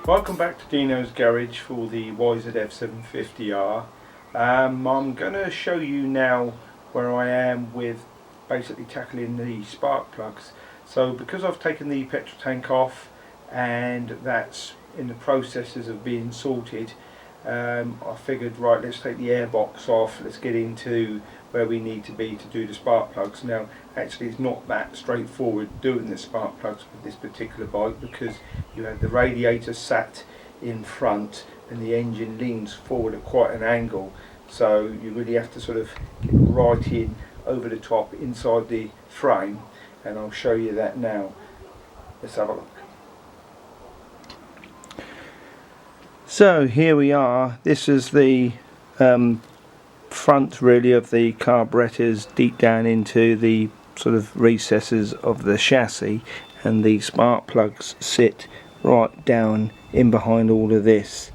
Welcome back to Deano's garage for the YZF750R. I'm going to show you now where I am with basically tackling the spark plugs. So because I've taken the petrol tank off and that's in the processes of being sorted, I figured, right, let's take the air box off, let's get into where we need to be to do the spark plugs. Now actually it's not that straightforward doing the spark plugs with this particular bike, because you have the radiator sat in front and the engine leans forward at quite an angle, so you really have to sort of get right in over the top inside the frame, and I'll show you that now. Let's have a look. So here we are. This is the front really of the carburetors, deep down into the sort of recesses of the chassis, and the spark plugs sit right down in behind all of this,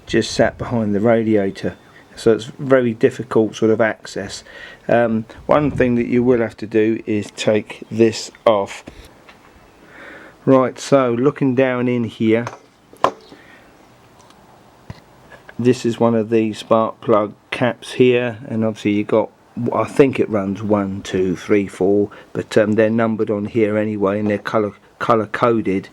just sat behind the radiator, so it's very difficult sort of access. One thing that you will have to do is take this off. Right, so looking down in here, this is one of the spark plug caps here, and obviously you got, I think it runs 1, 2, 3, 4, but they're numbered on here anyway, and they're color coded.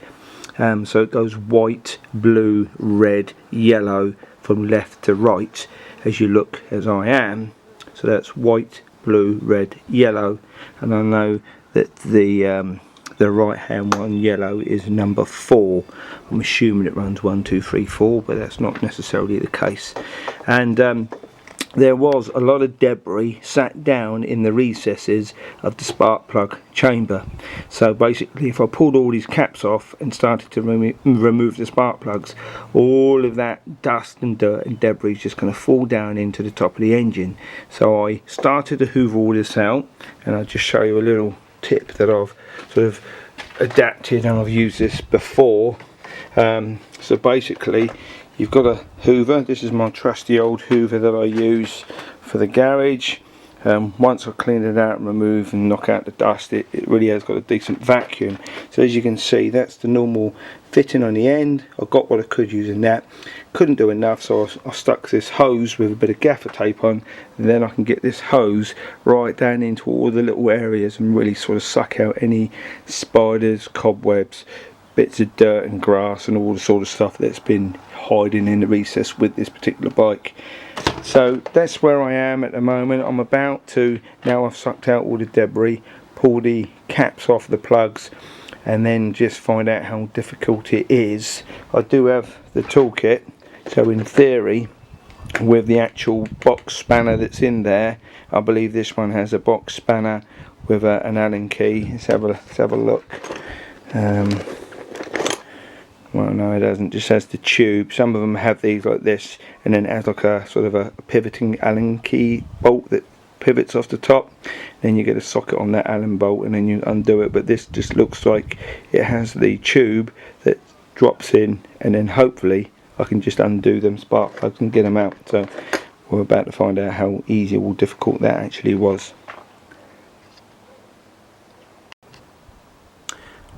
So it goes white, blue, red, yellow from left to right as you look as I am. So that's white, blue, red, yellow, and I know that the right hand one, yellow, is number 4. I'm assuming it runs 1, 2, 3, 4, but that's not necessarily the case. And there was a lot of debris sat down in the recesses of the spark plug chamber. So basically, if I pulled all these caps off and started to remove the spark plugs, all of that dust and dirt and debris is just going to fall down into the top of the engine. So I started to hoover all this out, and I'll just show you a little tip that I've sort of adapted, and I've used this before. So basically, you've got a hoover. This is my trusty old hoover that I use for the garage. Once I clean it out and remove and knock out the dust, it really has got a decent vacuum. So as you can see, that's the normal fitting on the end. I got what I could using that. Couldn't do enough, so I stuck this hose with a bit of gaffer tape on, and then I can get this hose right down into all the little areas and really sort of suck out any spiders, cobwebs, bits of dirt and grass and all the sort of stuff that's been hiding in the recess with this particular bike. So that's where I am at the moment. I'm about to, now I've sucked out all the debris, pull the caps off the plugs, and then just find out how difficult it is. I do have the toolkit, so in theory, with the actual box spanner that's in there, I believe this one has a box spanner with an Allen key. Let's have a look. Well, no, it doesn't. It just has the tube. Some of them have these like this, and then it has like a sort of a pivoting Allen key bolt that pivots off the top. Then you get a socket on that Allen bolt, and then you undo it. But this just looks like it has the tube that drops in, and then hopefully I can just undo them spark plugs and get them out. So we're about to find out how easy or difficult that actually was.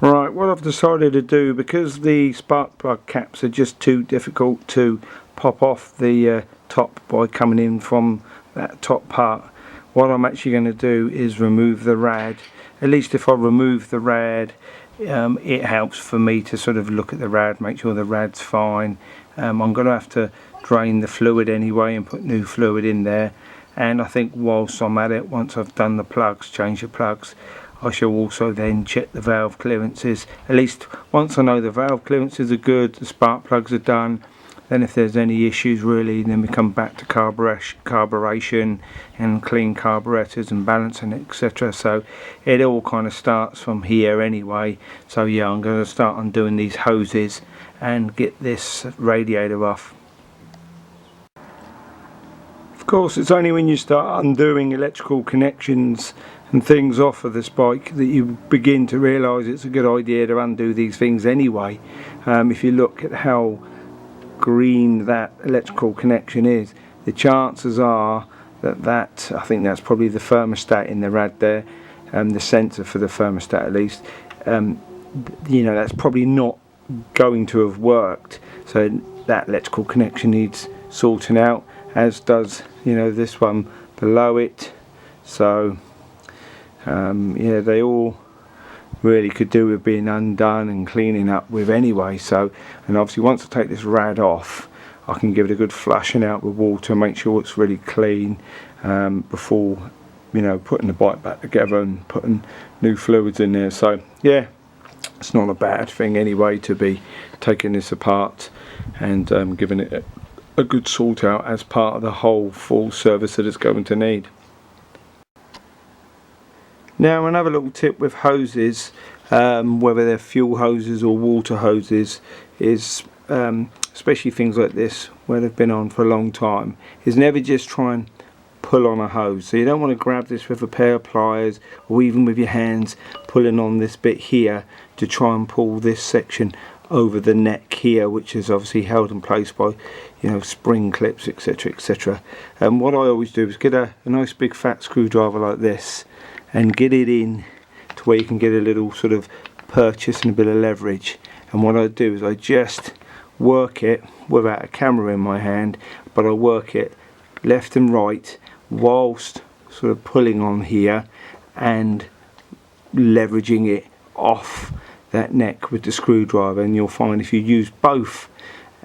Right, what I've decided to do, because the spark plug caps are just too difficult to pop off the top by coming in from that top part, what I'm actually going to do is remove the rad. At least if I remove the rad, it helps for me to sort of look at the rad, make sure the rad's fine. I'm going to have to drain the fluid anyway and put new fluid in there. And I think whilst I'm at it, once I've done the plugs, change the plugs, I shall also then check the valve clearances. At least once I know the valve clearances are good, the spark plugs are done, then if there's any issues really, then we come back to carburation and clean carburetors and balancing, etc. So it all kind of starts from here anyway. So yeah, I'm going to start undoing these hoses and get this radiator off. Of course, it's only when you start undoing electrical connections and things off of this bike that you begin to realise it's a good idea to undo these things anyway. If you look at how green that electrical connection is, the chances are that I think that's probably the thermostat in the rad there, the sensor for the thermostat at least. You know, that's probably not going to have worked. So that electrical connection needs sorting out, as does, you know, this one below it. So yeah, they all really could do with being undone and cleaning up with anyway. So, and obviously once I take this rad off, I can give it a good flushing out with water, make sure it's really clean before, you know, putting the bike back together and putting new fluids in there. So yeah, it's not a bad thing anyway to be taking this apart and giving it a good sort out as part of the whole full service that it's going to need. Now another little tip with hoses, whether they're fuel hoses or water hoses, is especially things like this where they've been on for a long time, is never just try and pull on a hose. So you don't want to grab this with a pair of pliers or even with your hands pulling on this bit here to try and pull this section over the neck here, which is obviously held in place by, you know, spring clips, etc, etc. And what I always do is get a nice big fat screwdriver like this and get it in to where you can get a little sort of purchase and a bit of leverage. And what I do is I just work it without a camera in my hand, but I work it left and right whilst sort of pulling on here and leveraging it off that neck with the screwdriver. And you'll find if you use both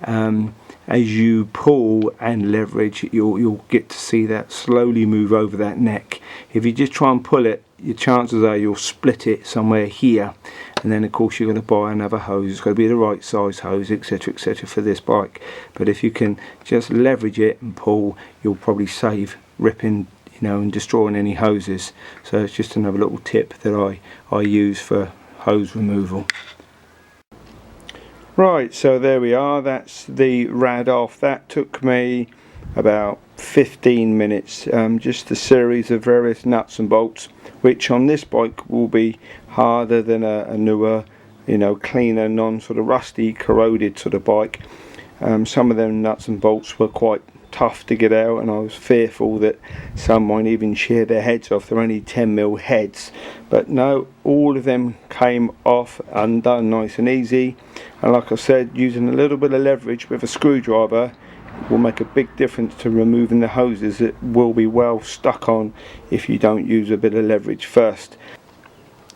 as you pull and leverage, you'll get to see that slowly move over that neck. If you just try and pull it, your chances are you'll split it somewhere here, and then of course you're going to buy another hose. It's got to be the right size hose, etc, etc for this bike. But if you can just leverage it and pull, you'll probably save ripping, you know, and destroying any hoses. So it's just another little tip that I use for hose removal. Right, so there we are, that's the rad off. That took me about 15 minutes, just a series of various nuts and bolts, which on this bike will be harder than a newer, you know, cleaner, non sort of rusty, corroded sort of bike. Some of them nuts and bolts were quite tough to get out, and I was fearful that some might even shear their heads off. They're only 10mm heads, but no, all of them came off undone nice and easy. And like I said, using a little bit of leverage with a screwdriver will make a big difference to removing the hoses that will be well stuck on if you don't use a bit of leverage first.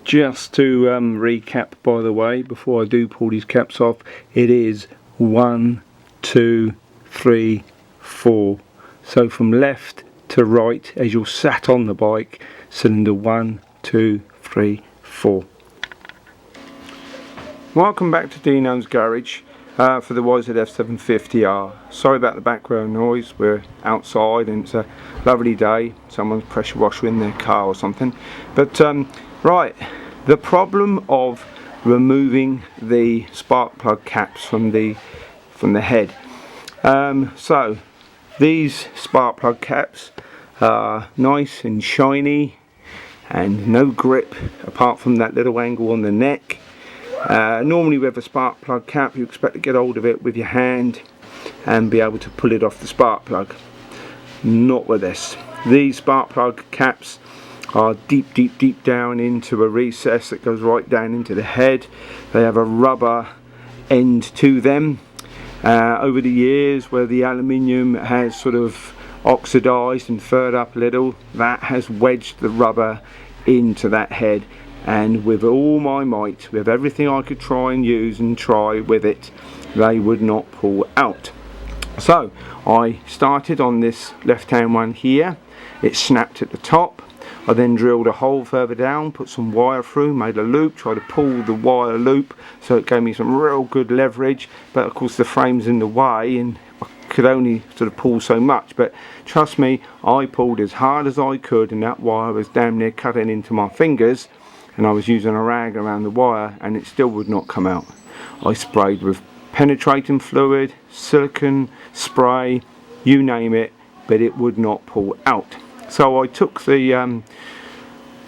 Just to recap, by the way, before I do pull these caps off, it is 1, 2, 3, 4. So from left to right as you're sat on the bike, cylinder 1, 2, 3, 4. Welcome back to Deano's garage for the YZF750R. Sorry about the background noise, we're outside and it's a lovely day. Someone's pressure washer in their car or something. But right, the problem of removing the spark plug caps from the head. So these spark plug caps are nice and shiny and no grip apart from that little angle on the neck. Normally with a spark plug cap you expect to get hold of it with your hand and be able to pull it off the spark plug. Not with this. These spark plug caps are deep down into a recess that goes right down into the head. They have a rubber end to them. Over the years, where the aluminium has sort of oxidized and furred up a little, that has wedged the rubber into that head, and with all my might, with everything I could try and use and try with it, they would not pull out. So I started on this left hand one here. It snapped at the top. I then drilled a hole further down, put some wire through, made a loop, tried to pull the wire loop, so it gave me some real good leverage, but of course the frame's in the way and I could only sort of pull so much. But trust me, I pulled as hard as I could and that wire was damn near cutting into my fingers, and I was using a rag around the wire and it still would not come out. I sprayed with penetrating fluid, silicone spray, you name it, but it would not pull out. So I took the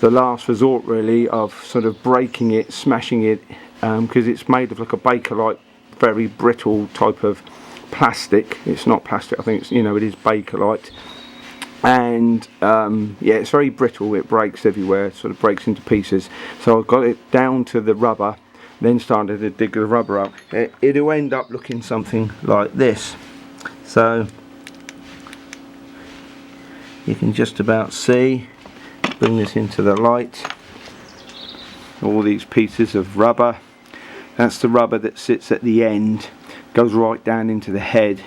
last resort really of sort of breaking it, smashing it, because it's made of like a Bakelite, very brittle type of plastic. It's not plastic, I think it's, you know, it is Bakelite. And yeah, it's very brittle, it breaks everywhere, it sort of breaks into pieces. So I got it down to the rubber, then started to dig the rubber up, it'll end up looking something like this. So you can just about see, bring this into the light, all these pieces of rubber. That's the rubber that sits at the end, goes right down into the head,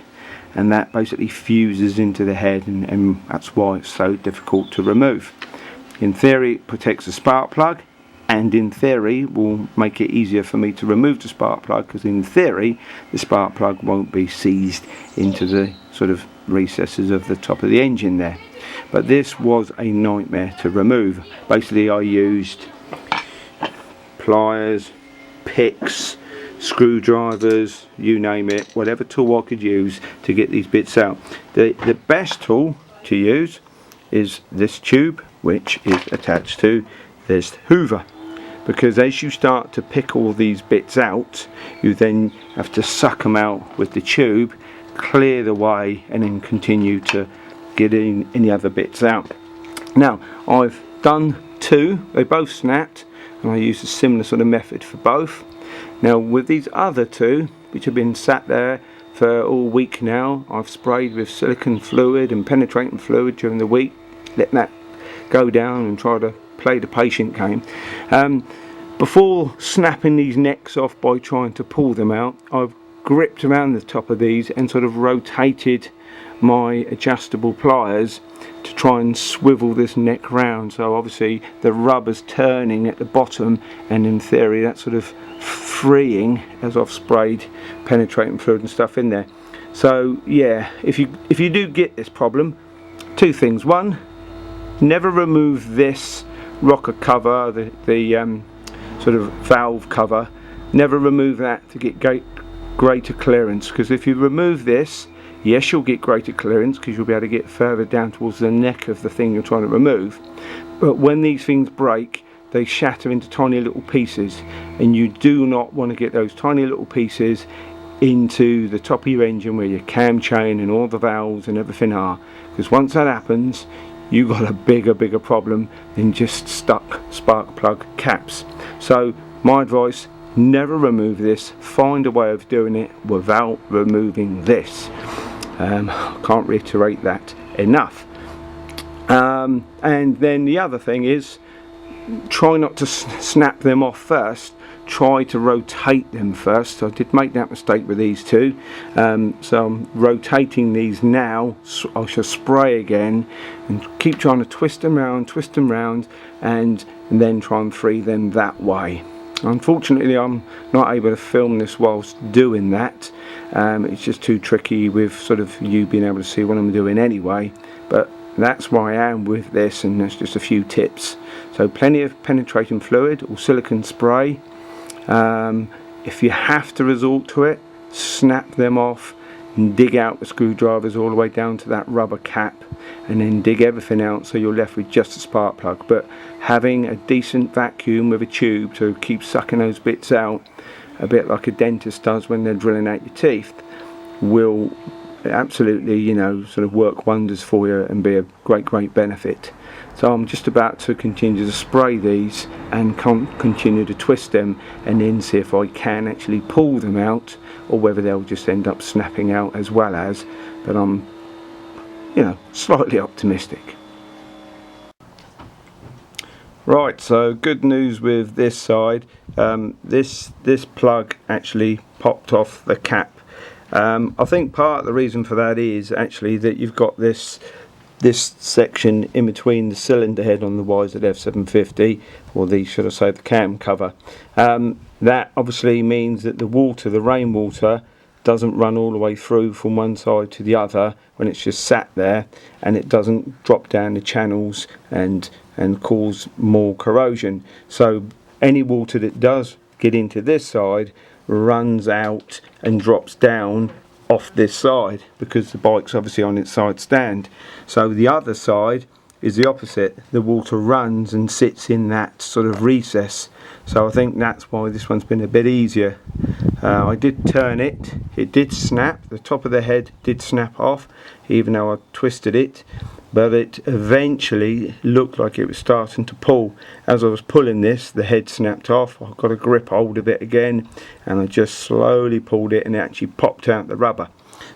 and that basically fuses into the head, and that's why it's so difficult to remove. In theory it protects the spark plug, and in theory will make it easier for me to remove the spark plug, because in theory the spark plug won't be seized into the sort of recesses of the top of the engine there. But this was a nightmare to remove. Basically I used pliers, picks, screwdrivers, you name it, whatever tool I could use to get these bits out. The best tool to use is this tube, which is attached to this hoover, because as you start to pick all these bits out, you then have to suck them out with the tube, clear the way, and then continue to get in any other bits out. Now I've done two, they both snapped, and I used a similar sort of method for both. Now with these other two, which have been sat there for all week now, I've sprayed with silicone fluid and penetrating fluid during the week, let that go down and try to play the patient game. Before snapping these necks off by trying to pull them out, I've gripped around the top of these and sort of rotated my adjustable pliers to try and swivel this neck round, so obviously the rubber's turning at the bottom, and in theory that's sort of freeing as I've sprayed penetrating fluid and stuff in there. So yeah, if you do get this problem, two things. One, never remove this rocker cover, the sort of valve cover, never remove that to get greater clearance, because if you remove this, yes, you'll get greater clearance because you'll be able to get further down towards the neck of the thing you're trying to remove, but when these things break, they shatter into tiny little pieces, and you do not want to get those tiny little pieces into the top of your engine where your cam chain and all the valves and everything are, because once that happens, you've got a bigger problem than just stuck spark plug caps. So my advice, never remove this, find a way of doing it without removing this. I can't reiterate that enough. And then the other thing is, try not to snap them off first, try to rotate them first. I did make that mistake with these two, so I'm rotating these now. I shall spray again and keep trying to twist them round, and then try and free them that way. Unfortunately I'm not able to film this whilst doing that. It's just too tricky with sort of you being able to see what I'm doing anyway, but that's where I am with this, and that's just a few tips. So plenty of penetrating fluid or silicone spray. If you have to resort to it, snap them off and dig out the screwdrivers all the way down to that rubber cap, and then dig everything out so you're left with just a spark plug. But having a decent vacuum with a tube to keep sucking those bits out, a bit like a dentist does when they're drilling out your teeth, will absolutely, you know, sort of work wonders for you and be a great benefit. So I'm just about to continue to spray these and continue to twist them, and then see if I can actually pull them out, or whether they'll just end up snapping out as well as, but I'm, you know, slightly optimistic. Right, so good news with this side. This plug actually popped off the cap. I think part of the reason for that is actually that you've got this section in between the cylinder head on the YZF750, or should I say the cam cover. That obviously means that the water, the rainwater, doesn't run all the way through from one side to the other when it's just sat there, and it doesn't drop down the channels and cause more corrosion. So any water that does get into this side runs out and drops down off this side, because the bike's obviously on its side stand. So the other side is the opposite. The water runs and sits in that sort of recess. So I think that's why this one's been a bit easier. I did turn it, it did snap, the top of the head did snap off even though I twisted it, but it eventually looked like it was starting to pull. As I was pulling this, the head snapped off. I got a grip hold of it again, and I just slowly pulled it, and it actually popped out the rubber.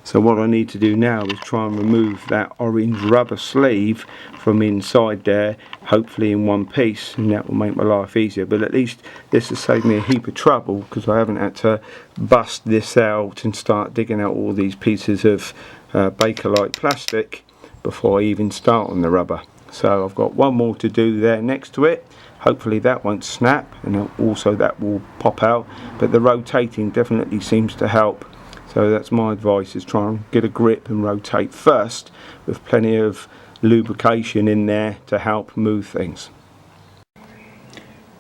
So what I need to do now is try and remove that orange rubber sleeve from inside there, hopefully in one piece, and that will make my life easier. But at least this has saved me a heap of trouble, because I haven't had to bust this out and start digging out all these pieces of Bakelite plastic before I even start on the rubber. So I've got one more to do there next to it. Hopefully that won't snap, and also that will pop out, but the rotating definitely seems to help. So that's my advice, is try and get a grip and rotate first, with plenty of lubrication in there to help move things.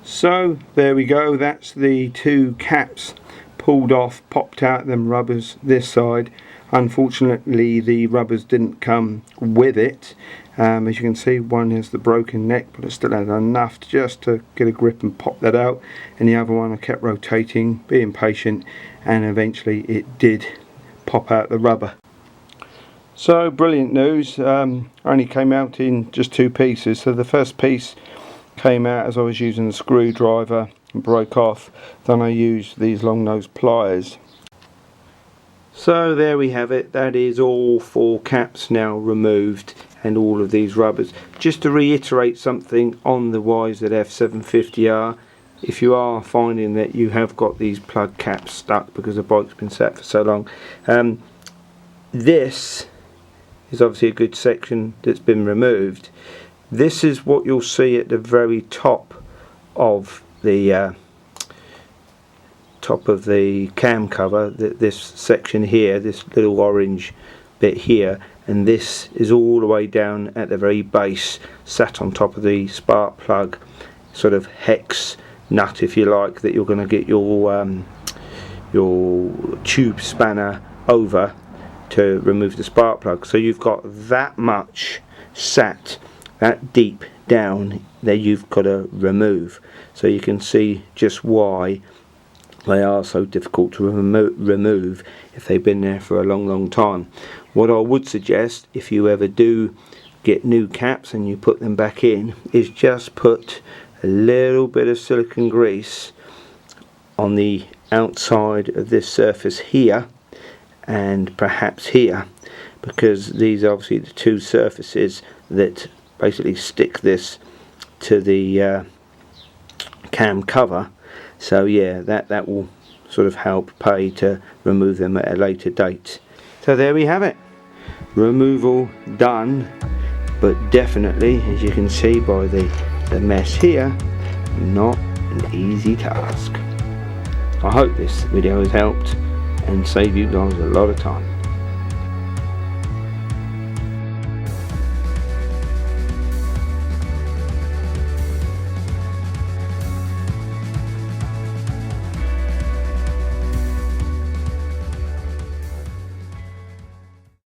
So there we go, that's the two caps pulled off, popped out them rubbers this side. Unfortunately the rubbers didn't come with it. As you can see, one has the broken neck, but it still had enough just to get a grip and pop that out, and the other one I kept rotating, being patient, and eventually it did pop out the rubber. So brilliant news, only came out in just two pieces. So the first piece came out as I was using the screwdriver and broke off. Then I used these long nose pliers. So there we have it, that is all four caps now removed, and all of these rubbers. Just to reiterate something on the YZF750R, if you are finding that you have got these plug caps stuck because the bike's been sat for so long, this is obviously a good section that's been removed. This is what you'll see at the very top of the cam cover, this section here, this little orange bit here, and this is all the way down at the very base, sat on top of the spark plug sort of hex nut, if you like, that you're going to get your tube spanner over to remove the spark plug. So you've got that much sat that deep down that you've got to remove. So you can see just why they are so difficult to remove if they've been there for a long time. What I would suggest, if you ever do get new caps and you put them back in, is just put a little bit of silicone grease on the outside of this surface here, and perhaps here, because these are obviously the two surfaces that basically stick this to the cam cover. So yeah, that will sort of help pay to remove them at a later date. So there we have it, removal done, but definitely, as you can see by the mess here, not an easy task. I hope this video has helped and saved you guys a lot of time.